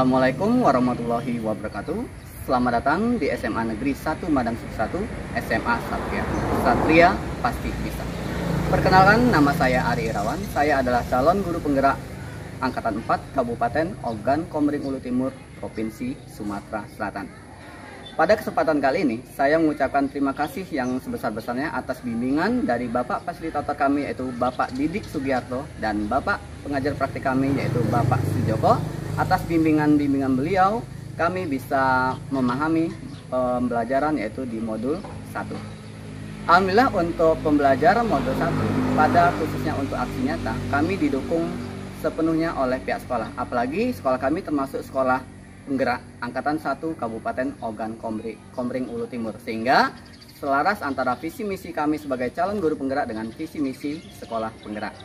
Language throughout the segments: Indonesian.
Assalamualaikum warahmatullahi wabarakatuh. Selamat datang di SMA Negeri 1 Madang 1, SMA Satria Pasti Bisa. Perkenalkan, nama saya Ari Irawan. Saya adalah calon guru penggerak Angkatan 4 Kabupaten Ogan Komering Ulu Timur, Provinsi Sumatera Selatan. Pada kesempatan kali ini, saya mengucapkan terima kasih yang sebesar-besarnya atas bimbingan dari Bapak Fasilitator kami, yaitu Bapak Didik Sugiarto, dan Bapak Pengajar Praktik kami, yaitu Bapak Sujoko. Atas bimbingan-bimbingan beliau, kami bisa memahami pembelajaran yaitu di modul 1. Alhamdulillah untuk pembelajaran modul 1, pada khususnya untuk aksi nyata, kami didukung sepenuhnya oleh pihak sekolah. Apalagi sekolah kami termasuk sekolah penggerak Angkatan 1 Kabupaten Ogan Komering Ulu Timur. Sehingga selaras antara visi misi kami sebagai calon guru penggerak dengan visi misi sekolah penggerak.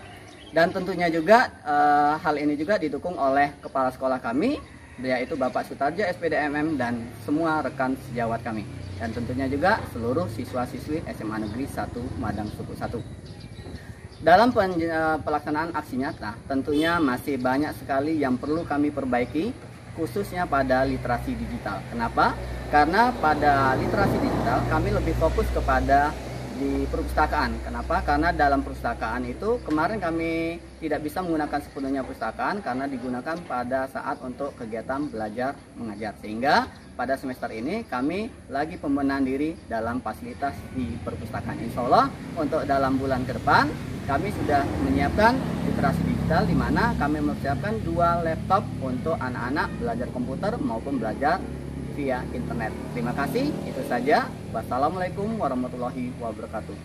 Dan tentunya juga hal ini juga didukung oleh kepala sekolah kami, yaitu Bapak Sutarja SPD MM dan semua rekan sejawat kami. Dan tentunya juga seluruh siswa-siswi SMA Negeri 1 Madang Suku 1. Dalam pelaksanaan aksi nyata, tentunya masih banyak sekali yang perlu kami perbaiki, khususnya pada literasi digital. Kenapa? Karena pada literasi digital kami lebih fokus kepada di perpustakaan. Kenapa? Karena dalam perpustakaan itu kemarin kami tidak bisa menggunakan sepenuhnya perpustakaan karena digunakan pada saat untuk kegiatan belajar mengajar. Sehingga pada semester ini kami lagi pembenahan diri dalam fasilitas di perpustakaan. Insya Allah untuk dalam bulan ke depan kami sudah menyiapkan literasi digital, di mana kami mempersiapkan 2 laptop untuk anak-anak belajar komputer maupun belajar via internet. Terima kasih, itu saja. Wassalamualaikum warahmatullahi wabarakatuh.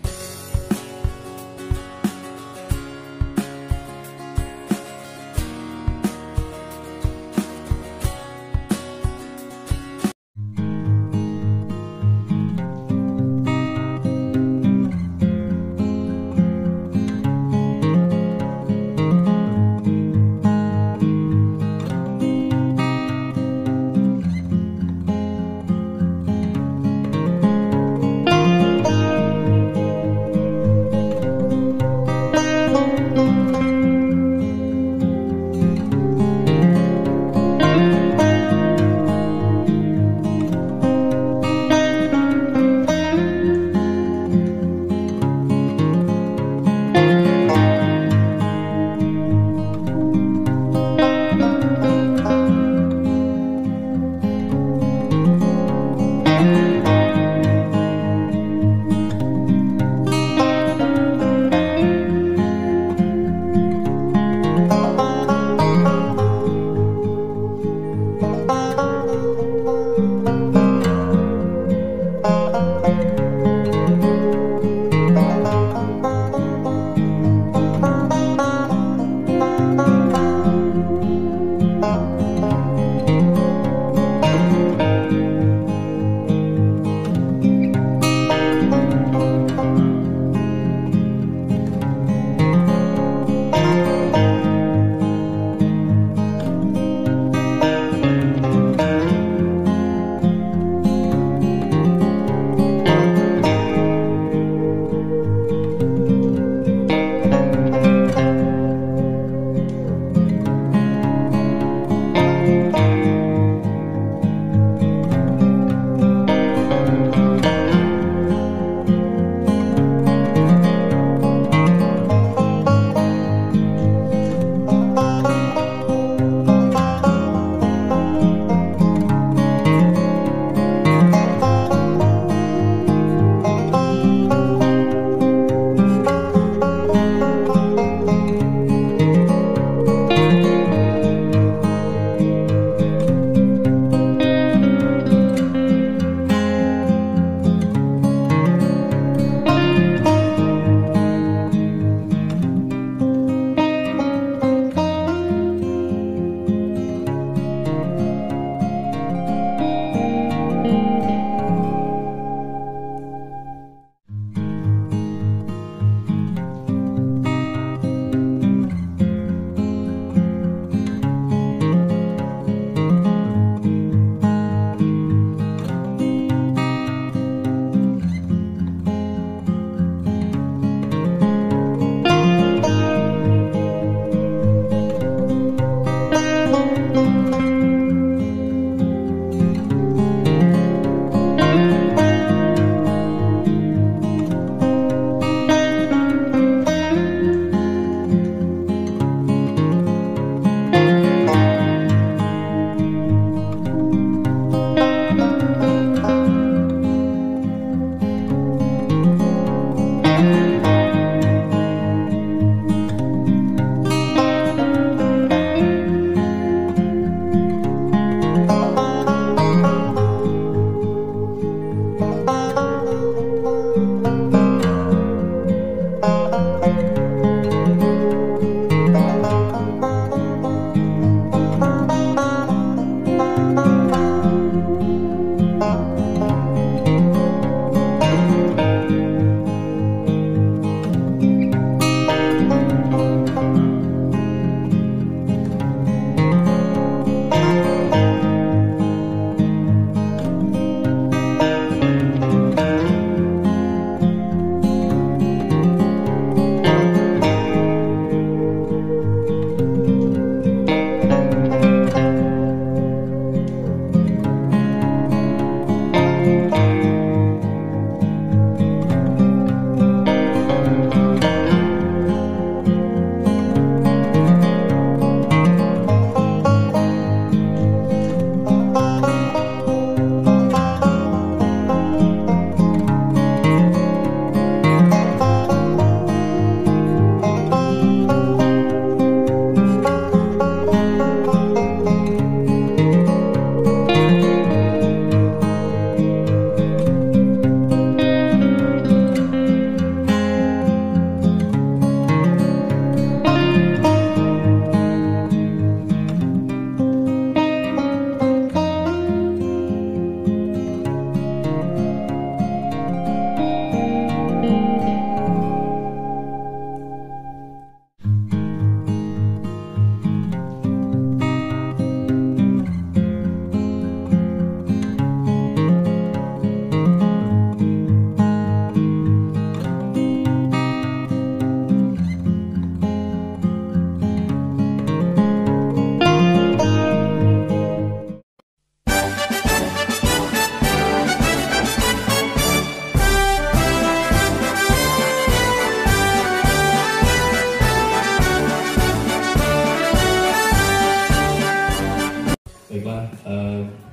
Baiklah,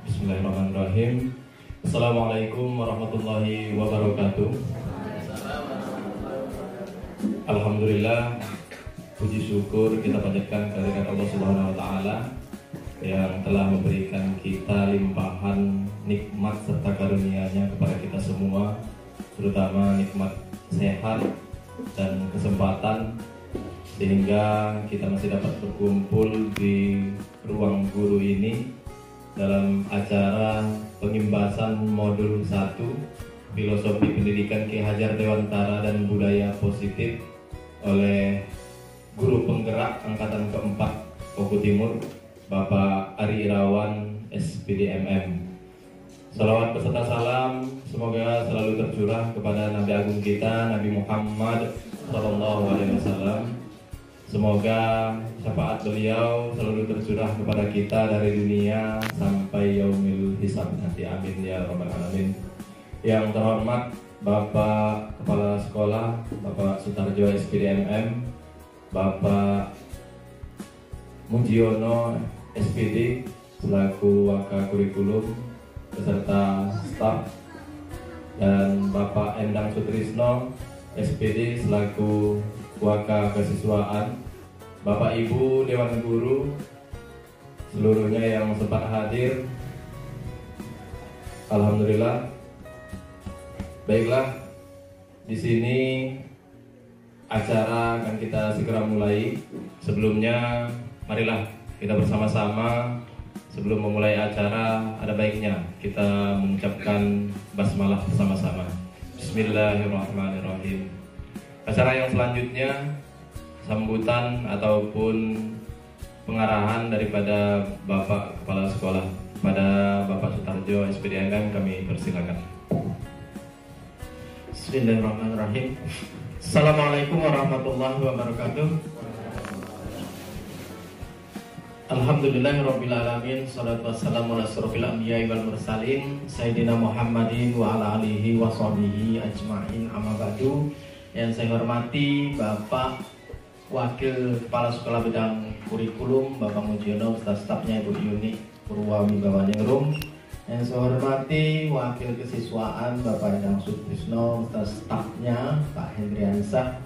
Bismillahirrahmanirrahim. Assalamualaikum warahmatullahi wabarakatuh. Alhamdulillah, puji syukur kita panjatkan kehadirat Allah Subhanahu wa taala yang telah memberikan kita limpahan nikmat serta karunia-Nya kepada kita semua, terutama nikmat sehat dan kesempatan, sehingga kita masih dapat berkumpul di ruang guru ini dalam acara pengimbasan modul 1 Filosofi Pendidikan Ki Hajar Dewantara dan Budaya Positif oleh guru penggerak angkatan keempat Oku Timur, Bapak Ari Irawan SPD MM. Salawat beserta salam semoga selalu tercurah kepada Nabi Agung kita, Nabi Muhammad SAW. Semoga syafaat beliau selalu tercurah kepada kita dari dunia sampai yaumil hisab nanti. Amin ya rabbal alamin. Yang terhormat Bapak Kepala Sekolah, Bapak Sutarjo SPD MM, Bapak Mujiono SPD selaku Waka Kurikulum beserta staf, dan Bapak Endang Sutrisno SPD selaku Waka Kesiswaan, Bapak Ibu Dewan Guru seluruhnya yang sempat hadir, alhamdulillah. Baiklah, di sini acara akan kita segera mulai. Sebelumnya, marilah kita bersama-sama sebelum memulai acara ada baiknya kita mengucapkan basmalah bersama-sama. Bismillahirrahmanirrahim. Acara yang selanjutnya sambutan ataupun pengarahan daripada Bapak Kepala Sekolah pada Bapak Sutarjo SPD MM, kami persilakan. Bismillahirrahmanirrahim. Assalamualaikum warahmatullahi wabarakatuh. Alhamdulillahirabbil alamin, shalatu wassalamu ala asyrofil anbiya'i wal mursalin sayyidina Muhammadin wa ala alihi wa sahbihi ajma'in, amma ba'du. Yang saya hormati Bapak Wakil Kepala Sekolah Bidang Kurikulum Bapak Mujiono beserta stafnya Ibu Yuni Purwawibawanyingrum. Yang saya hormati Wakil Kesiswaan Bapak Endang Sutrisno beserta stafnya Pak Hendriansah.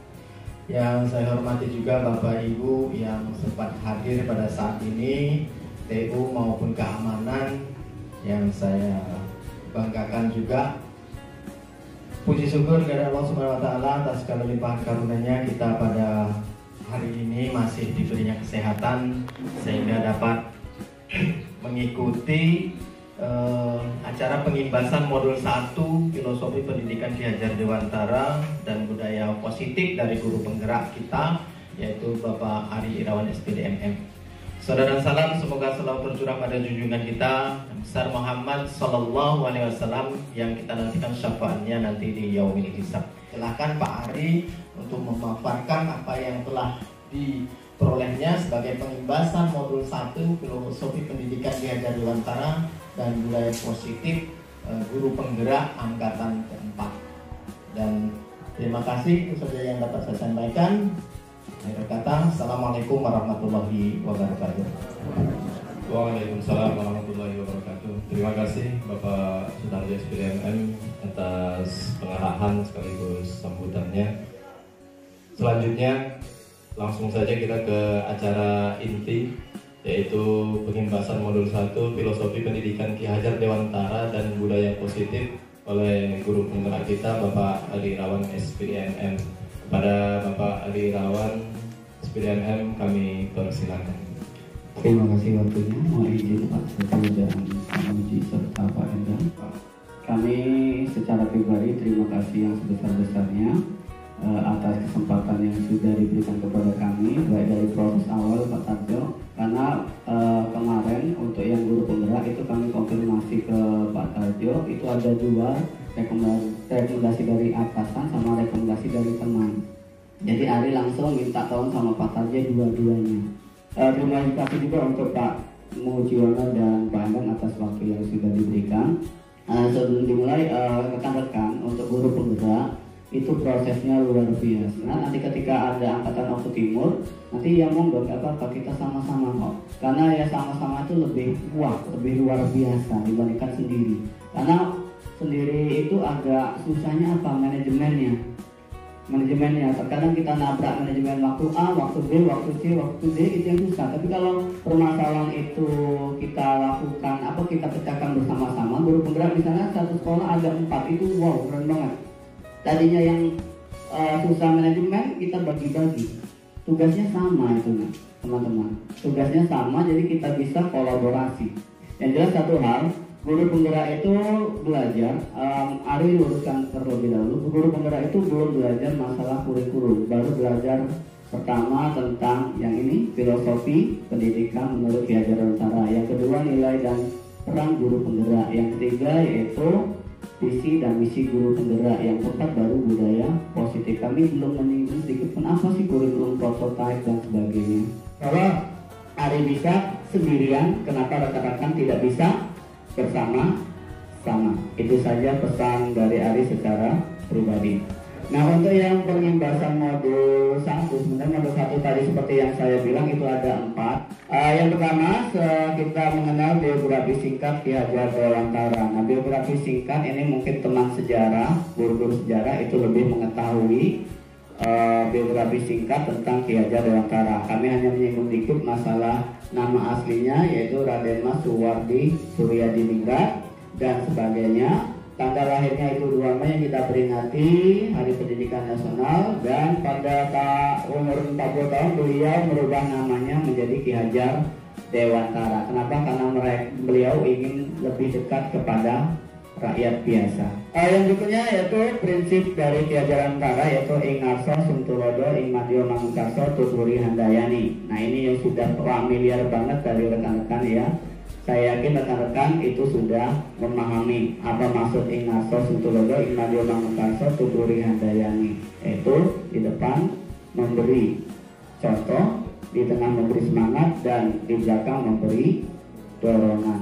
Yang saya hormati juga Bapak Ibu yang sempat hadir pada saat ini, TU maupun keamanan. Yang saya banggakan juga, puji syukur kepada Allah Subhanahu wa taala atas segala limpahan karunia-Nya kita pada hari ini masih diberinya kesehatan sehingga dapat mengikuti acara pengimbasan modul 1 Filosofi Pendidikan Ki Hajar Dewantara dan Budaya Positif dari guru penggerak kita, yaitu Bapak Ari Irawan SPD MM. Saudara dan salam semoga selalu tercurah pada junjungan kita besar Muhammad Sallallahu Alaihi Wasallam yang kita nantikan syafaatnya nanti di yaumil hisab. Silahkan Pak Ari untuk memaparkan apa yang telah diperolehnya sebagai pengimbasan modul 1 Filosofi Pendidikan Ki Hajar Dewantara dan Budaya Positif guru penggerak angkatan keempat. Dan terima kasih, itu saja yang dapat saya sampaikan. Akhir kata, Assalamualaikum warahmatullahi wabarakatuh. Waalaikumsalam warahmatullahi wabarakatuh. Terima kasih Bapak Sutarjo SPD MM atas pengarahan sekaligus sambutannya. Selanjutnya langsung saja kita ke acara inti, yaitu pengimbasan modul 1 Filosofi Pendidikan Ki Hajar Dewantara dan Budaya Positif oleh guru penggerak kita Bapak Ari Irawan SPD MM. Kepada Bapak Ari Irawan SPD MM kami persilakan. Terima kasih waktunya. Mohon izin Pak Setu dan Muji serta Pak Endang. Kami secara pribadi terima kasih yang sebesar-besarnya atas kesempatan yang sudah diberikan kepada kami, baik dari proses awal Pak Tarjo, karena kemarin untuk yang guru penggerak itu kami konfirmasi ke Pak Tarjo, itu ada 2 rekomendasi dari atasan sama rekomendasi dari teman. Jadi Ari langsung minta tolong sama Pak Tarjo dua-duanya. Terima kasih juga untuk Pak Mujiono dan Pak Endang atas waktu yang sudah diberikan. Sebelum dimulai, rekan-rekan untuk guru penggerak itu prosesnya luar biasa. Nah, nanti ketika ada angkatan laut timur, nanti ya monggo nggak apa-apa, kita sama-sama kok. Karena ya sama-sama itu lebih wah, lebih luar biasa dibandingkan sendiri. Karena sendiri itu agak susahnya apa, manajemennya. Terkadang kita nabrak manajemen waktu A, waktu B, waktu C, waktu D, itu yang susah. Tapi kalau permasalahan itu kita lakukan kita pecahkan bersama-sama, guru penggerak misalnya satu sekolah ada 4, itu wow, keren banget. Tadinya yang susah manajemen, kita bagi-bagi. Tugasnya sama itu nah, teman-teman. Tugasnya sama, jadi kita bisa kolaborasi. Yang jelas satu hal, guru penggerak itu belajar, Ari luruskan terlebih dahulu, guru penggerak itu belum belajar masalah kurikulum, baru belajar pertama tentang yang ini, filosofi pendidikan menurut Ki Hajar Dewantara. Yang kedua, nilai dan peran guru penggerak. Yang ketiga yaitu visi dan misi guru penggerak. Yang keempat baru budaya positif. Kami belum menyinggung sedikit pun apa sih kurikulum prototype dan sebagainya. Kalau Ari bisa sendirian, kenapa rekan-rekan tidak bisa bersama-sama? Itu saja pesan dari Ari secara pribadi. Nah, untuk yang pengimbasan modul 1, sebenarnya modul 1 tadi seperti yang saya bilang itu ada 4. Yang pertama, kita mengenal biografi singkat Ki Hajar Dewantara. Nah, biografi singkat ini mungkin teman sejarah, guru-guru sejarah itu lebih mengetahui biografi singkat tentang Ki Hajar Dewantara. Kami hanya menyinggung dikit masalah nama aslinya, yaitu Raden Mas Suwardi Suryadiningrat dan sebagainya. Tanggal lahirnya itu 2 Mei yang kita peringati Hari Pendidikan Nasional, dan pada umur 40 tahun beliau merubah namanya menjadi Ki Hajar Dewantara. Kenapa? Karena beliau ingin lebih dekat kepada rakyat biasa. Yang berikutnya yaitu prinsip dari Ki Hajar Dewantara, yaitu ing ngarsa sumtulodo ing madya mangunkarsa tuturi handayani. Nah, ini yang sudah familiar banget dari rekan-rekan ya. Saya yakin rekan-rekan itu sudah memahami apa maksud ing ngarsa sumtulodo ing madya mangunkarsa tuturi handayani. Itu di depan memberi contoh, di tengah memberi semangat, dan di belakang memberi dorongan.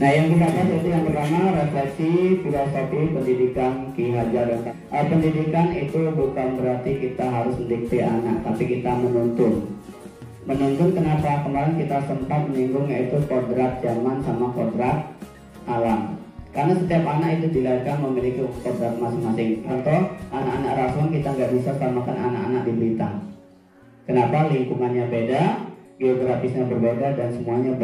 Nah, yang kita bahas itu yang pertama, refleksi filosofi pendidikan Ki Hajar Dewantara. Pendidikan itu bukan berarti kita harus mendikte anak, tapi kita menuntun. Menuntun kenapa? Kemarin kita sempat menyinggung yaitu kodrat zaman sama kodrat alam. Karena setiap anak itu dilahirkan memiliki kodrat masing-masing. Contoh, anak-anak rasuan kita nggak bisa samakan anak-anak di Blitar. Kenapa? Lingkungannya beda, geografisnya berbeda, dan semuanya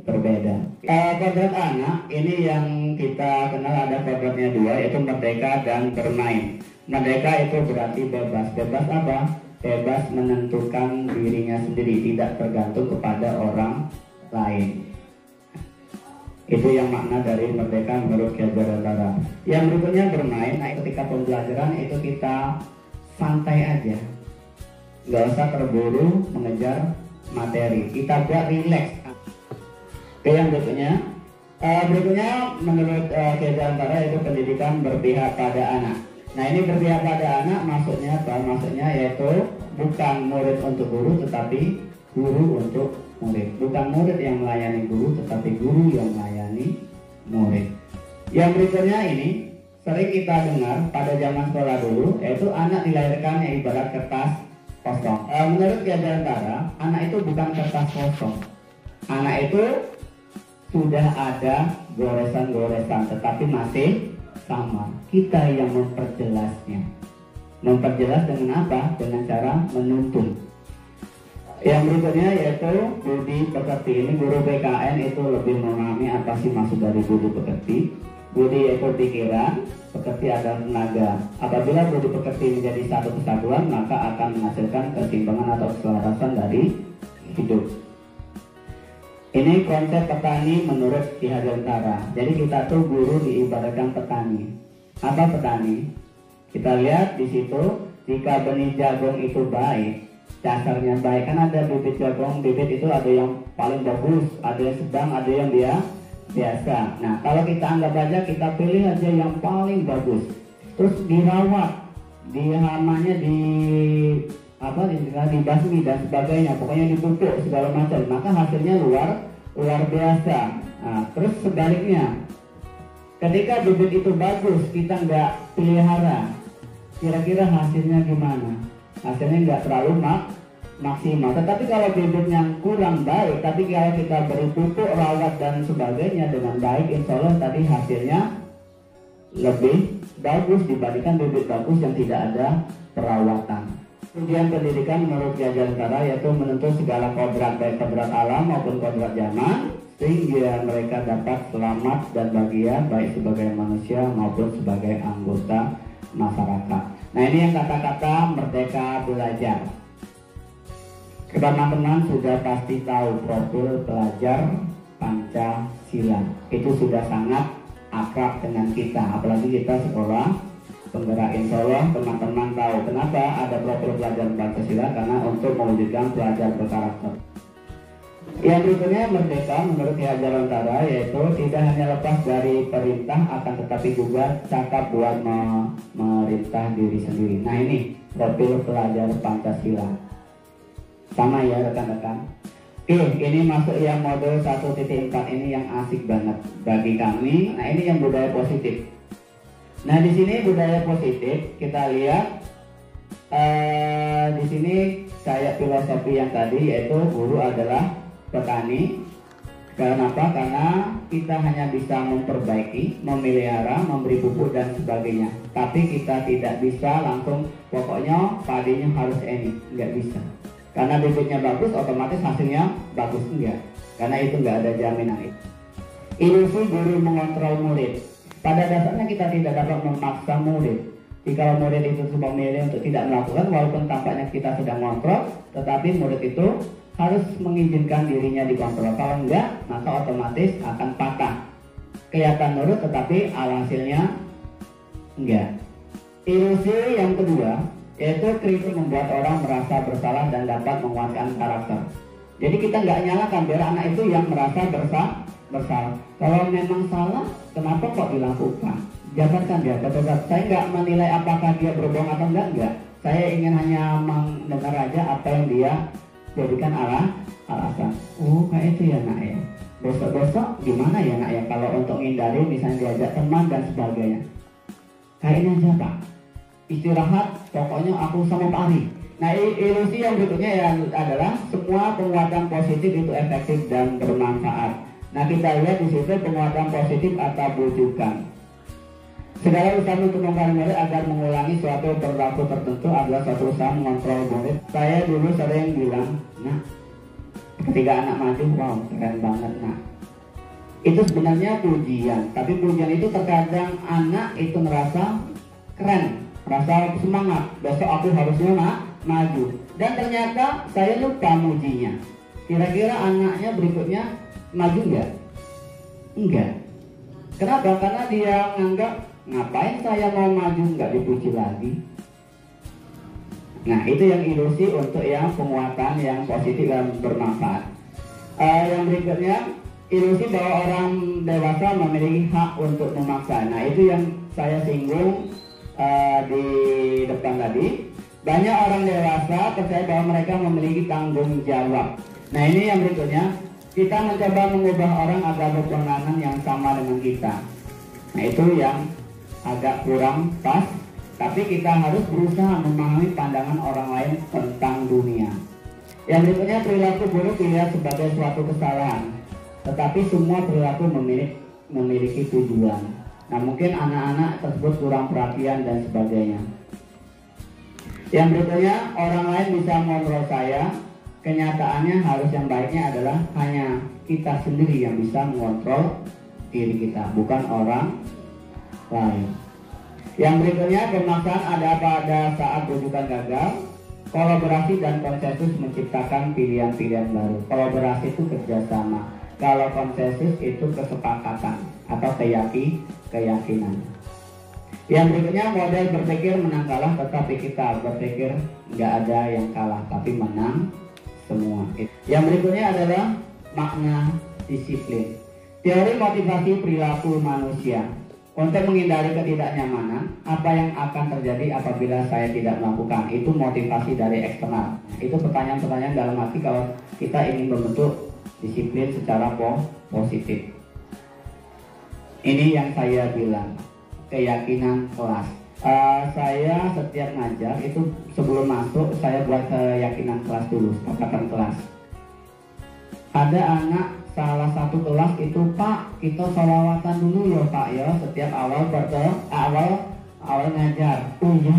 berbeda. Kodrat anak ini yang kita kenal ada kodratnya 2, yaitu merdeka dan bermain. Merdeka itu berarti bebas. Bebas apa? Bebas menentukan dirinya sendiri, tidak tergantung kepada orang lain. Itu yang makna dari merdeka menurut Ki Hajar Dewantara. Yang berikutnya bermain. Nah, ketika pembelajaran itu kita santai aja, nggak usah terburu mengejar materi, kita buat rileks. Oke, yang berikutnya menurut Ki Hajar Dewantara itu pendidikan berpihak pada anak. Nah, ini berpihak pada anak maksudnya apa? Maksudnya yaitu bukan murid untuk guru, tetapi guru untuk murid. Bukan murid yang melayani guru, tetapi guru yang melayani murid. Yang berikutnya ini sering kita dengar pada zaman sekolah dulu, yaitu anak dilahirkan yang ibarat kertas kosong. Menurut Ki Hajar Dewantara, anak itu bukan kertas kosong. Anak itu sudah ada goresan-goresan, tetapi masih sama. Kita yang memperjelasnya. Memperjelas dengan apa? Dengan cara menuntun. Yang berikutnya yaitu budi pekerti. Ini guru PKN itu lebih memahami apa sih maksud dari budi pekerti. Budi yaitu pikiran, pekerti adalah tenaga. Apabila budi pekerti menjadi satu kesatuan, maka akan menghasilkan keseimbangan atau keselarasan dari hidup. Ini konsep petani menurut Ki Hajar Dewantara. Jadi kita tuh guru diibaratkan petani. Apa petani? Kita lihat di situ, jika benih jagung itu baik, dasarnya baik, kan ada bibit jagung, bibit itu ada yang paling bagus, ada yang sedang, ada yang biasa. Nah, kalau kita anggap aja, kita pilih aja yang paling bagus, terus dirawat, hamanya dibasmi dan sebagainya, pokoknya dipupuk segala macam, maka hasilnya luar biasa. Nah, terus sebaliknya, ketika bibit itu bagus, kita nggak pelihara, Kira-kira hasilnya gimana? Hasilnya nggak terlalu maksimal. Tetapi kalau bibitnya kurang baik, tapi kalau kita beri pupuk, rawat dan sebagainya dengan baik, insya Allah tadi hasilnya lebih bagus dibandingkan bibit bagus yang tidak ada perawatan. Ujian pendidikan menurut Jajalantara yaitu menuntut segala kodrat, baik kodrat alam maupun kodrat zaman, sehingga mereka dapat selamat dan bahagia baik sebagai manusia maupun sebagai anggota masyarakat. Nah, ini yang kata-kata Merdeka Belajar. Teman-teman sudah pasti tahu profil pelajar Pancasila. Itu sudah sangat akrab dengan kita, apalagi kita sekolah penggerak. Insya Allah teman-teman tahu kenapa ada profil pelajar Pancasila, karena untuk mewujudkan pelajar berkarakter. Yang berikutnya merdeka menurut Jajalantara yaitu tidak hanya lepas dari perintah, akan tetapi juga cakap buat memerintah diri sendiri. Nah, ini profil pelajar Pancasila. Sama ya rekan-rekan. Ini masuk yang mode 1.4 ini yang asik banget bagi kami. Nah, ini yang budaya positif. Nah, di sini budaya positif kita lihat di sini kayak filosofi yang tadi yaitu guru adalah petani. Kenapa? Karena kita hanya bisa memperbaiki, memelihara, memberi pupuk dan sebagainya. Tapi kita tidak bisa langsung pokoknya padinya harus ini, nggak bisa. Karena bibitnya bagus, otomatis hasilnya bagus, enggak. Karena itu enggak ada jaminan itu. Ilusi guru mengontrol murid. Pada dasarnya kita tidak dapat memaksa murid. Jika murid itu memilih untuk tidak melakukan, walaupun tampaknya kita sedang mengontrol, tetapi murid itu harus mengizinkan dirinya dikontrol. Kalau enggak, maka otomatis akan patah. Kelihatan nurut, tetapi hasilnya enggak. Ilusi yang kedua yaitu kritik membuat orang merasa bersalah dan dapat menguatkan karakter. Jadi kita nggak nyalakan biar anak itu yang merasa bersalah. Kalau memang salah, kenapa kok dilakukan? Jabarkan dia, tetap. Saya nggak menilai apakah dia berbohong atau enggak. Saya ingin hanya mendengar aja apa yang dia jadikan alasan. Oh, kayak itu ya nak ya. Besok gimana ya nak ya kalau untuk menghindari misalnya diajak teman dan sebagainya. Kayaknya aja Pak. Istirahat, pokoknya aku sama Pak Ari. Nah, ilusi yang berikutnya yang adalah semua penguatan positif itu efektif dan bermanfaat. Nah, kita lihat di situ penguatan positif atau bujukan. Segala usaha untuk mempengaruhi murid agar mengulangi suatu perilaku tertentu adalah suatu usaha mengontrol murid. Saya dulu sering bilang, nah, ketika anak maju, wow, keren banget nak. Itu sebenarnya pujian, tapi pujian itu terkadang anak itu merasa keren, rasa semangat, besok aku harusnya maju. Dan ternyata saya lupa mujinya. Kira-kira anaknya berikutnya maju enggak? Enggak. Kenapa? Karena dia menganggap ngapain saya mau maju nggak dipuji lagi. Nah, itu yang ilusi untuk yang penguatan yang positif dan bermanfaat. Yang berikutnya ilusi bahwa orang dewasa memiliki hak untuk memaksa. Nah, itu yang saya singgung di depan tadi. Banyak orang dewasa percaya bahwa mereka memiliki tanggung jawab. Nah, ini yang berikutnya, kita mencoba mengubah orang agar berkewenangan yang sama dengan kita. Nah, itu yang agak kurang pas, tapi kita harus berusaha memahami pandangan orang lain tentang dunia. Yang berikutnya, perilaku buruk dilihat sebagai suatu kesalahan, tetapi semua perilaku memiliki tujuan. Nah, mungkin anak-anak tersebut kurang perhatian dan sebagainya. Yang berikutnya, orang lain bisa mengontrol saya. Kenyataannya harus yang baiknya adalah hanya kita sendiri yang bisa mengontrol diri kita, bukan orang lain. Yang berikutnya, pemaksaan ada pada saat rujukan gagal. Kolaborasi dan konsensus menciptakan pilihan-pilihan baru. Kolaborasi itu kerjasama. Kalau konsensus itu kesepakatan atau keyakinan. Yang berikutnya, model berpikir menang kalah, tetapi kita berpikir nggak ada yang kalah, tapi menang semua. Yang berikutnya adalah makna disiplin. Teori motivasi perilaku manusia. Untuk menghindari ketidaknyamanan, apa yang akan terjadi apabila saya tidak melakukan? Itu motivasi dari eksternal. Itu pertanyaan-pertanyaan dalam hati kalau kita ingin membentuk disiplin secara positif. Ini yang saya bilang, keyakinan kelas. Saya setiap ngajar itu sebelum masuk saya buat keyakinan kelas dulu, kesepakatan kelas. Ada anak salah satu kelas itu, Pak, kita sholawatan dulu ya Pak ya, setiap awal ngajar. Oh iya.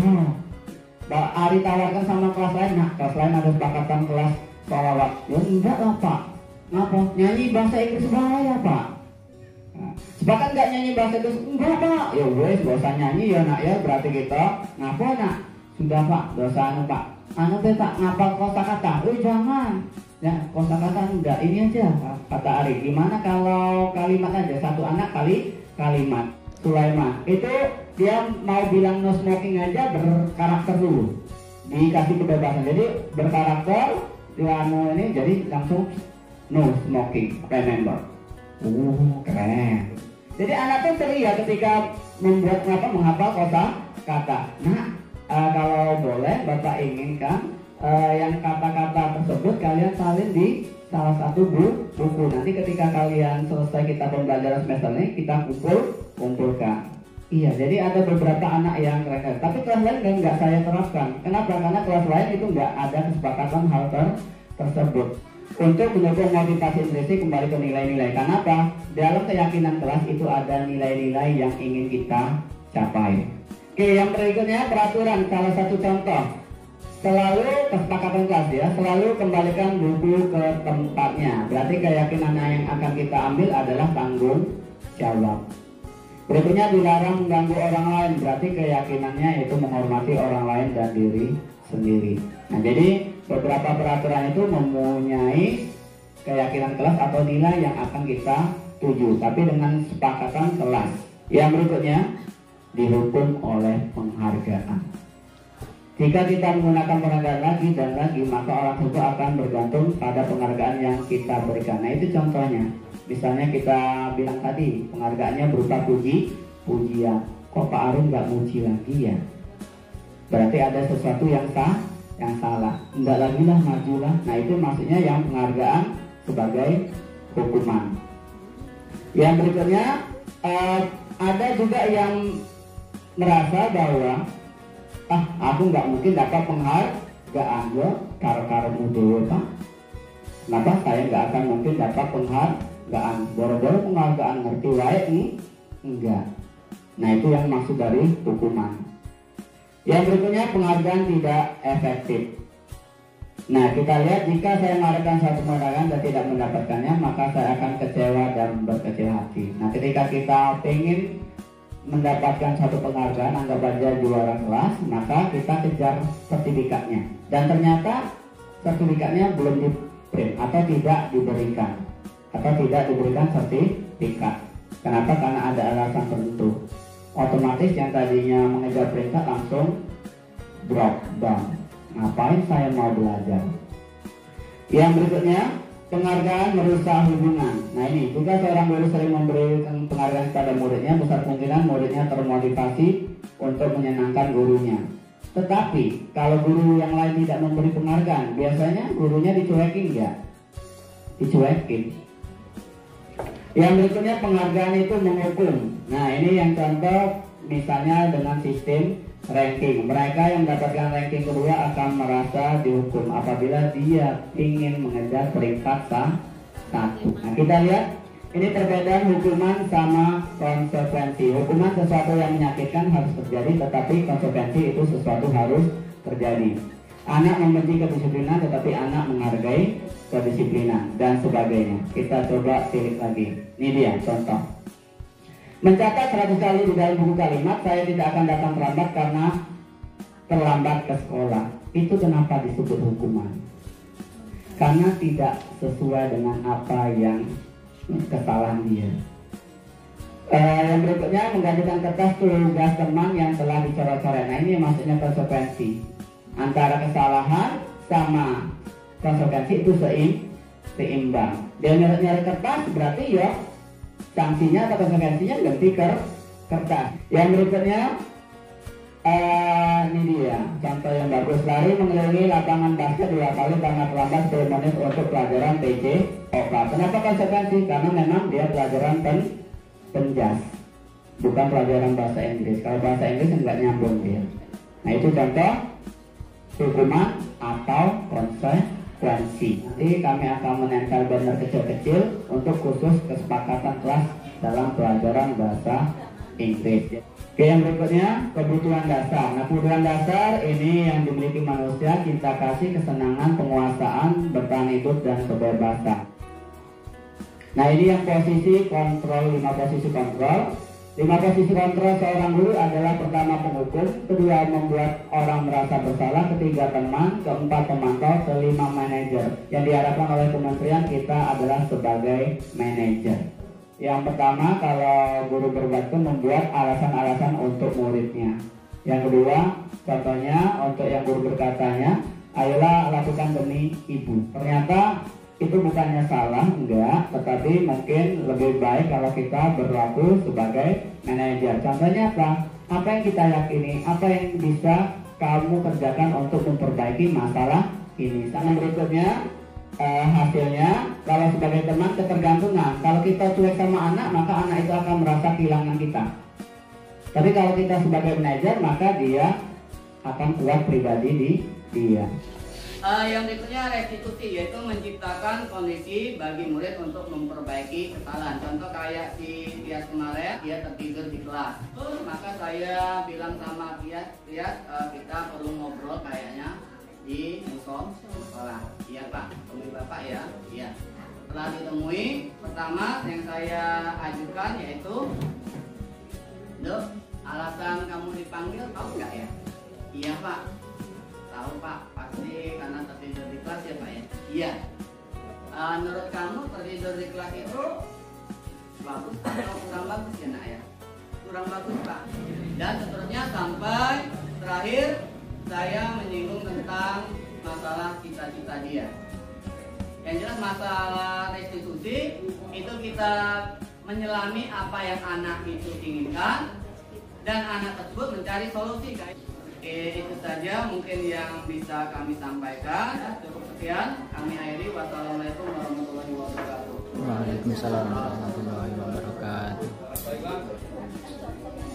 Ari tawarkan sama kelas lain, nah kelas lain ada kesepakatan kelas sholawat. Ya enggak lah Pak. Ngapa? Nyanyi bahasa Inggris bahaya Pak. Nah, sepakat nggak nyanyi bahasa Inggris? Enggak Pak. Ya wes, gak usah nyanyi ya nak ya. Berarti kita ngapa nak? Sudah Pak, dosa anu Pak. Anu Pak, ngapa kosakata? Oh jangan. Ya kosakata enggak, ini aja kata Ari. Gimana kalau kalimat aja, satu anak kali kalimat. Sulaiman itu dia mau bilang no smoking aja berkarakter dulu, dikasih kebebasan, jadi berkarakter dia ini jadi langsung no smoking, remember. Keren. Jadi anak tuh ceria ketika membuat menghafal kata. Nah kalau boleh Bapak inginkan yang kata-kata tersebut kalian salin di salah satu buku. Nanti ketika kalian selesai kita pembelajaran semester ini kita kumpulkan. Iya, jadi ada beberapa anak yang keren, tapi kelas lain nggak saya terapkan. Kenapa? Karena kelas lain itu nggak ada kesepakatan hal tersebut. Untuk mendukung motivasi intrinsik kembali ke nilai-nilai. Kenapa? Dalam keyakinan kelas itu ada nilai-nilai yang ingin kita capai. Oke, yang berikutnya peraturan. Salah satu contoh, selalu kesepakatan kelas ya, selalu kembalikan buku ke tempatnya. Berarti keyakinan yang akan kita ambil adalah tanggung jawab. Berikutnya dilarang mengganggu orang lain, berarti keyakinannya itu menghormati orang lain dan diri sendiri. Nah jadi beberapa peraturan itu mempunyai keyakinan kelas atau nilai yang akan kita tuju, tapi dengan sepakatan kelas. Yang berikutnya dihukum oleh penghargaan. Jika kita menggunakan penghargaan lagi dan lagi, maka orang tersebut akan bergantung pada penghargaan yang kita berikan. Nah itu contohnya. Misalnya kita bilang tadi penghargaannya berupa pujian. Kok Pak Arun nggak muji lagi ya? Berarti ada sesuatu yang salah. Enggak lagi lah, majulah. Nah itu maksudnya yang penghargaan sebagai hukuman. Yang berikutnya ada juga yang merasa bahwa aku nggak mungkin dapat penghargaan gue karo mudo Pak. Kenapa saya nggak akan mungkin dapat penghargaan? Boro-boro penghargaan ngerti wae enggak. Nah itu yang maksud dari hukuman. Yang berikutnya penghargaan tidak efektif. Nah kita lihat jika saya mengharapkan satu penghargaan dan tidak mendapatkannya, maka saya akan kecewa dan berkecil hati. Nah ketika kita ingin mendapatkan satu penghargaan, anggap aja juara kelas, maka kita kejar sertifikatnya. Dan ternyata sertifikatnya belum di print atau tidak diberikan. Sertifikat. Kenapa? Karena ada alasan tertentu. Otomatis yang tadinya mengejar peringkat langsung drop down. Ngapain saya mau belajar? Yang berikutnya penghargaan merusak hubungan. Nah ini juga seorang guru sering memberikan penghargaan kepada muridnya, besar kemungkinan muridnya termotivasi untuk menyenangkan gurunya. Tetapi kalau guru yang lain tidak memberi penghargaan, biasanya gurunya dicuekin nggak? Dicuekin. Yang berikutnya penghargaan itu menghukum. Nah ini yang contoh misalnya dengan sistem ranking. Mereka yang mendapatkan ranking kedua akan merasa dihukum apabila dia ingin mengejar peringkat 1. Nah kita lihat ini perbedaan hukuman sama konsekuensi. Hukuman sesuatu yang menyakitkan harus terjadi, tetapi konsekuensi itu sesuatu harus terjadi. Anak membenci kedisiplinan tetapi anak menghargai kedisiplinan dan sebagainya. Kita coba tilik lagi. Ini dia contoh. Mencatat 100 kali di dalam buku kalimat, saya tidak akan datang terlambat karena terlambat ke sekolah. Itu kenapa disebut hukuman? Karena tidak sesuai dengan apa yang kesalahan dia. Yang berikutnya menggantikan kertas tugas teman yang telah dicoret-coret. Nah ini maksudnya konsekuensi. Antara kesalahan sama konsekuensi itu seimbang. Dia nyeret kertas berarti ya sanksinya atau konsekuensinya ganti kertas. Yang berikutnya ini dia contoh yang bagus. Lari mengelilingi lapangan basket 2 kali karena terlambat 10 menit untuk pelajaran TJ. Kenapa konsekuensi? Karena memang dia pelajaran penjas. bukan pelajaran bahasa Inggris. Kalau bahasa Inggris nggak nyambung dia. Nah itu contoh hukuman atau konsekuensi. Nanti kami akan menempel banner kecil-kecil untuk khusus kesepakatan kelas dalam pelajaran bahasa Inggris. Oke, yang berikutnya kebutuhan dasar. Nah, kebutuhan dasar ini yang dimiliki manusia: cinta kasih, kesenangan, penguasaan, bertahan hidup, dan kebebasan. Nah, ini yang posisi kontrol, 5 posisi kontrol. 5 posisi kontrol seorang guru adalah: pertama penghukum, kedua membuat orang merasa bersalah, ketiga teman, keempat pemantau, kelima manajer. Yang diharapkan oleh kementerian kita adalah sebagai manajer. Yang pertama, kalau guru berbuat itu membuat alasan-alasan untuk muridnya. Yang kedua, contohnya untuk yang guru berkatanya, ayolah lakukan demi ibu. Ternyata itu bukannya salah, enggak, tetapi mungkin lebih baik kalau kita berlaku sebagai manajer. Contohnya apa? Apa yang kita yakini, apa yang bisa kamu kerjakan untuk memperbaiki masalah ini. Sama berikutnya, hasilnya kalau sebagai teman ketergantungan. Kalau kita cuek sama anak, maka anak itu akan merasa kehilangan kita. Tapi kalau kita sebagai manajer, maka dia akan kuat pribadi di dia. Yang berikutnya restitusi, yaitu menciptakan kondisi bagi murid untuk memperbaiki kesalahan. Contoh kayak si Tias kemarin, dia tertidur di kelas. Maka saya bilang sama Tias, kita perlu ngobrol kayaknya di musola sekolah. Iya Pak, temui Bapak ya. Iya. Setelah ditemui, pertama yang saya ajukan yaitu, Dok, alasan kamu dipanggil tahu nggak ya? Iya Pak. Tahu Pak, pasti karena tertidur di kelas ya Pak ya? Iya. Menurut kamu tertidur di kelas itu bagus atau kurang bagus ya Nak ya? Kurang bagus Pak. Dan seterusnya sampai terakhir saya menyinggung tentang masalah cita-cita dia. Yang jelas masalah restitusi itu kita menyelami apa yang anak itu inginkan dan anak tersebut mencari solusi. Oke, itu saja mungkin yang bisa kami sampaikan. Cukup sekian, kami akhiri. Wassalamualaikum warahmatullahi wabarakatuh. Waalaikumsalam warahmatullahi wabarakatuh. Baiklah,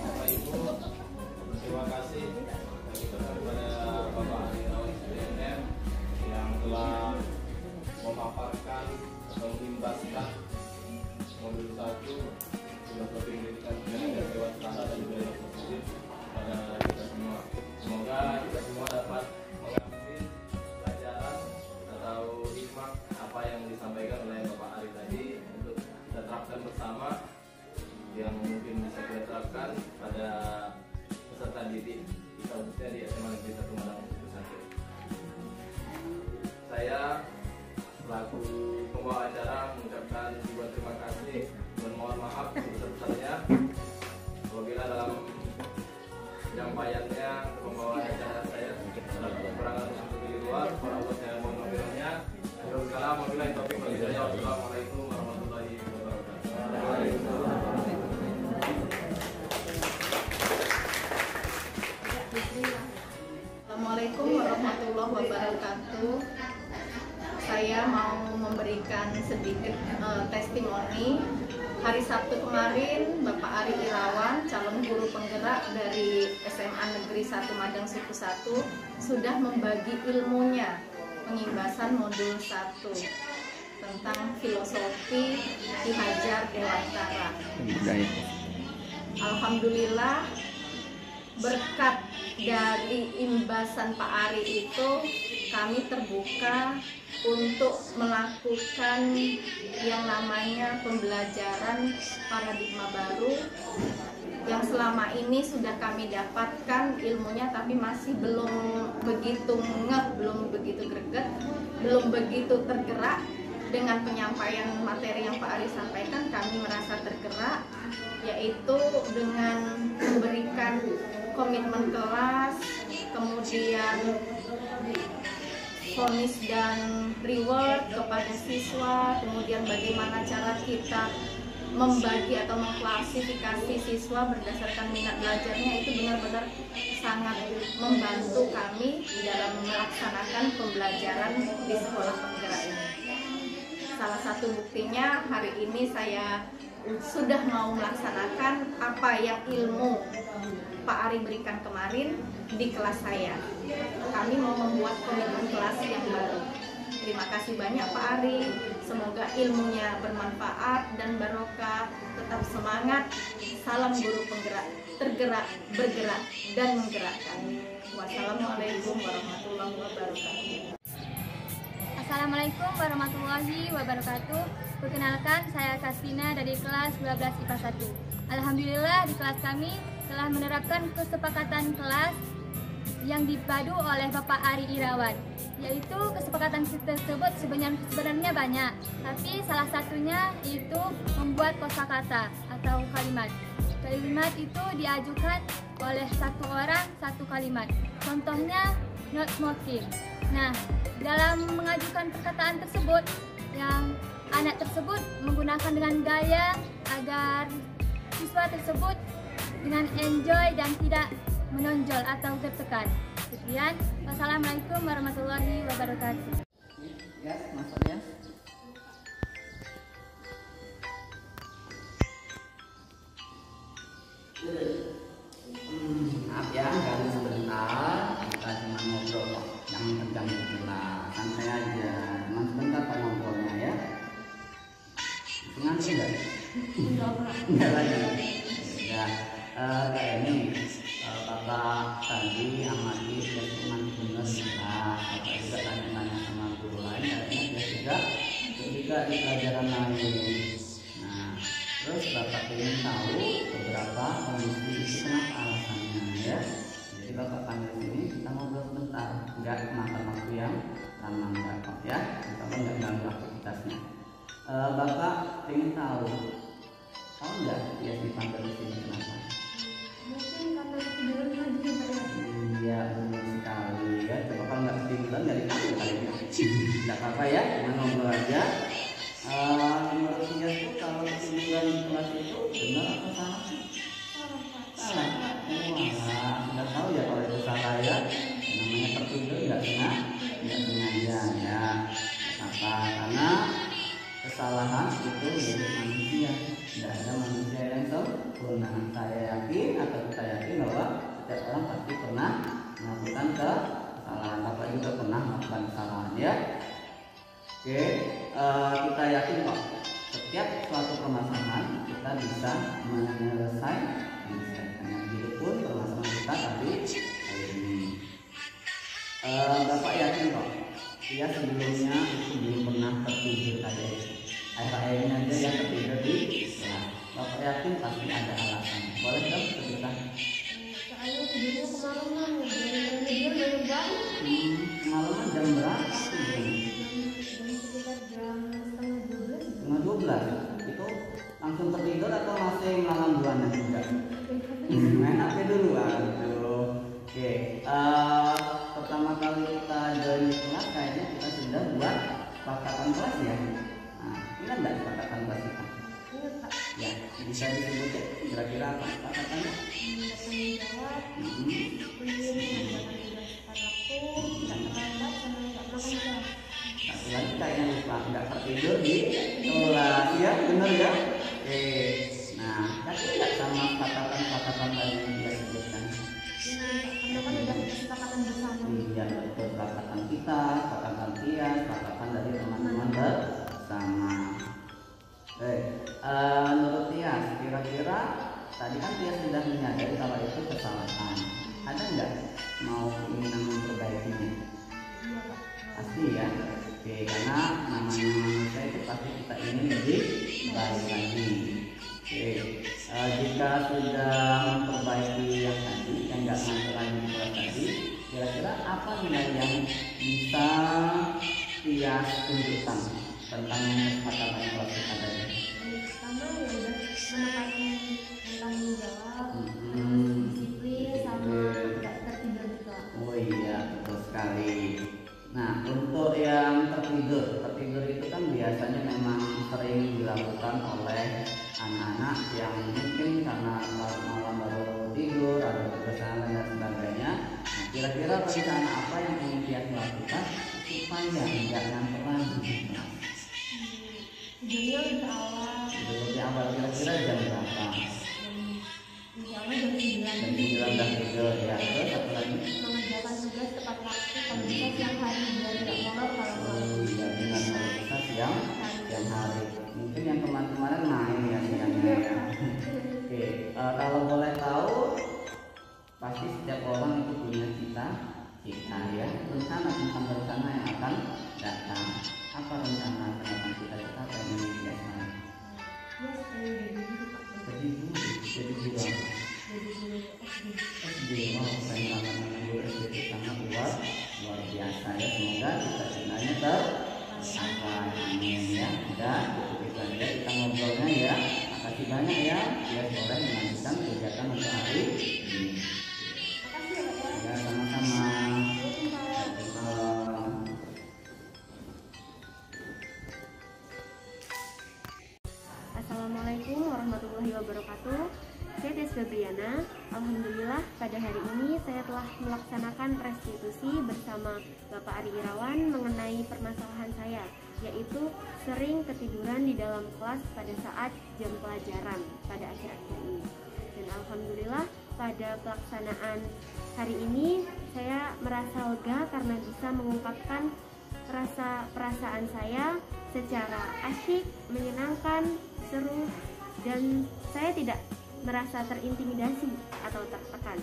Bapak Ibu, terima kasih kepada Bapak Ari Irawan SDM yang telah memaparkan atau mengimbaskan modul 1 filosofi pendidikan budaya dewasa dan budaya positif pada kita semua. Semoga kita semua dapat mengambil pelajaran atau hikmah apa yang disampaikan oleh Bapak Ari tadi untuk kita terapkan bersama, yang mungkin bisa kita terapkan pada peserta didik kita khususnya di SMA Negeri 1 Madang 1. Saya selaku pembawa acara mengucapkan ribuan terima kasih dan mohon maaf sebesar-besarnya apabila dalam penyampaiannya pembawa acara saya dalam kekurangan tersebut di luar. Para Allah saya mohon maafnya. Wabillahi taufiq wal hidayah. Wassalamualaikum warahmatullahi wabarakatuh. Assalamualaikum warahmatullahi wabarakatuh. Saya mau memberikan sedikit testimoni. Hari Sabtu kemarin, Bapak Ari Irawan, calon guru penggerak dari SMA Negeri 1 Madang Suku 1, sudah membagi ilmunya, pengimbasan modul 1 tentang filosofi Ki Hajar Dewantara. Alhamdulillah, berkat dari imbasan Pak Ari itu, kami terbuka untuk melakukan yang namanya pembelajaran paradigma baru yang selama ini sudah kami dapatkan ilmunya, tapi masih belum begitu belum begitu greget, belum begitu tergerak. Dengan penyampaian materi yang Pak Ari sampaikan, kami merasa tergerak, yaitu dengan memberikan komitmen kelas, kemudian vonis dan reward kepada siswa, kemudian bagaimana cara kita membagi atau mengklasifikasi siswa berdasarkan minat belajarnya, itu benar-benar sangat membantu kami dalam melaksanakan pembelajaran di sekolah penggerak ini. Salah satu buktinya hari ini saya sudah mau melaksanakan apa yang ilmu Pak Ari berikan kemarin di kelas saya. Kami mau membuat komitmen kelas yang baru. Terima kasih banyak Pak Ari. Semoga ilmunya bermanfaat dan barokah. Tetap semangat. Salam guru penggerak, tergerak, bergerak, dan menggerakkan. Wassalamualaikum warahmatullahi wabarakatuh. Assalamualaikum warahmatullahi wabarakatuh. Perkenalkan, saya Kastina dari kelas 12 IPA 1. Alhamdulillah di kelas kami telah menerapkan kesepakatan kelas yang dipadu oleh Bapak Ari Irawan. Yaitu kesepakatan tersebut sebenarnya banyak, tapi salah satunya itu membuat kosakata atau kalimat. Kalimat itu diajukan oleh satu orang satu kalimat. Contohnya not smoking. Nah, dalam mengajukan perkataan tersebut, yang anak tersebut menggunakan dengan gaya agar siswa tersebut dengan enjoy dan tidak menonjol atau tertekan. Sekian, wassalamualaikum warahmatullahi wabarakatuh. Yes, masuk ya. Maaf ya, ganggu sebentar. Kita cuma ngobrol kok, jangan terganggu pula. Santai aja, cuma sebentar pak ngobrolnya ya. Ngantuk nggak? Enggak lagi. Ya, kayak ini. Bapak tadi amati dia cuma benar lah. Bapak juga tanya-tanya sama guru lain, katanya dia juga ketika di pelajaran lain. Nah, terus Bapak ingin tahu beberapa kondisi itu kenapa alasannya ya. Jadi Bapak panggil sini, kita ngobrol sebentar, nggak makan waktu yang lama nggak kok ya. Bapak nggak ganggu aktivitasnya. Bapak ingin tahu nggak dia dipanggil di sini kenapa? Mungkin karena ketiduran lagi ya. Iya benar sekali ya. Coba kalau nggak ketiduran nggak dipanggil kali ini. Nggak apa-apa ya, cuma ngobrol aja. Menurut dia tuh kalau ketiduran di kelas itu benar atau salah? Salah. Wah, sudah tahu ya kalau itu salah ya. Namanya tertidur nggak sengaja ya. Apa? Karena kesalahan itu milik manusia. Tidak ada manusia yang sempurna. Saya yakin atau kita yakin bahwa setiap orang pasti pernah melakukan kesalahan. Bapak juga pernah melakukan kesalahan ya. Oke, kita yakin kok setiap suatu permasalahan kita bisa menyelesaikannya. Begitupun permasalahan kita tadi ini. Bapak yakin kok dia sebelumnya itu belum pernah tertidur kayak itu. Akhir-akhirnya aja yang tertidur di kelas. Bapak yakin pasti ada alasan. Boleh dong cerita? Saya tidurnya kemalaman, tidur dari jam Kemalaman jam berapa sih? sekitar jam Setengah 12. Itu langsung tertidur atau masih malam duluan juga? Main HP dulu, aduh. Oke, pertama kali kita join kelas kayaknya kita sudah buat kesepakatan kelas ya. Nah, ingat nggak kesepakatan kelas kita? Ya, bisa disebut ya, kira-kira apa kesepakatannya? bertanggung jawab, Satu lagi kayaknya lupa, nggak tertidur di kelas ya, bener ya? Oke, nah, tapi nggak sama kesepakatan tadi yang dia sebutkan. karena kan udah kesepakatan bersama. Iya, betul, kesepakatan kita, kesepakatan dia, kesepakatan dari teman-teman bersama. Menurut Tias, kira-kira tadi kan Tias sudah menyadari kalau itu kesalahan. Ada nggak mau keinginan memperbaikinya? Pasti ya. Oke, karena namanya manusia itu pasti kita ingin lebih baik lagi. Oke, jika sudah memperbaiki yang tadi, yang nggak ngantuk lagi di kelas tadi, kira-kira apa nilai yang bisa Tias tunjukkan tentang kesepakatan kelas kita tadi? Pertama ya udah menepati tanggung jawab, disiplin sama tidak tertidur juga. Oh iya, betul sekali. Nah, untuk yang tertidur itu kan biasanya memang sering dilakukan oleh anak-anak yang mungkin karena malam baru tidur, ada kebiasaan dan sebagainya. Nah, kira-kira rencana apa yang ingin dia lakukan supaya tidak ngantuk lagi? Tidurnya lebih awal. Tidurnya awal kira-kira Bimo penyelaman guru SD sangat luar biasa ya. Semoga cita-citanya tercapai, amin ya. Dan itu saja kita ngobrolnya ya. Makasih banyak ya. Biar boleh melanjutkan kegiatan untuk hari ini. Ya, sama-sama. Assalamualaikum warahmatullahi wabarakatuh. Saya Des Febriana. Alhamdulillah pada hari ini saya telah melaksanakan restitusi bersama Bapak Ari Irawan mengenai permasalahan saya, yaitu sering ketiduran di dalam kelas pada saat jam pelajaran pada akhir-akhir ini. Dan alhamdulillah pada pelaksanaan hari ini saya merasa lega karena bisa mengungkapkan perasaan saya secara asyik, menyenangkan, seru, dan saya tidak merasa terintimidasi atau tertekan.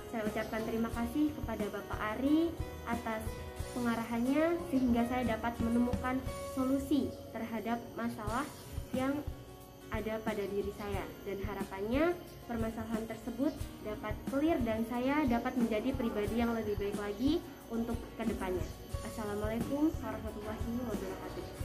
Saya ucapkan terima kasih kepada Bapak Ari atas pengarahannya sehingga saya dapat menemukan solusi terhadap masalah yang ada pada diri saya, dan harapannya permasalahan tersebut dapat clear dan saya dapat menjadi pribadi yang lebih baik lagi untuk kedepannya. Assalamualaikum warahmatullahi wabarakatuh.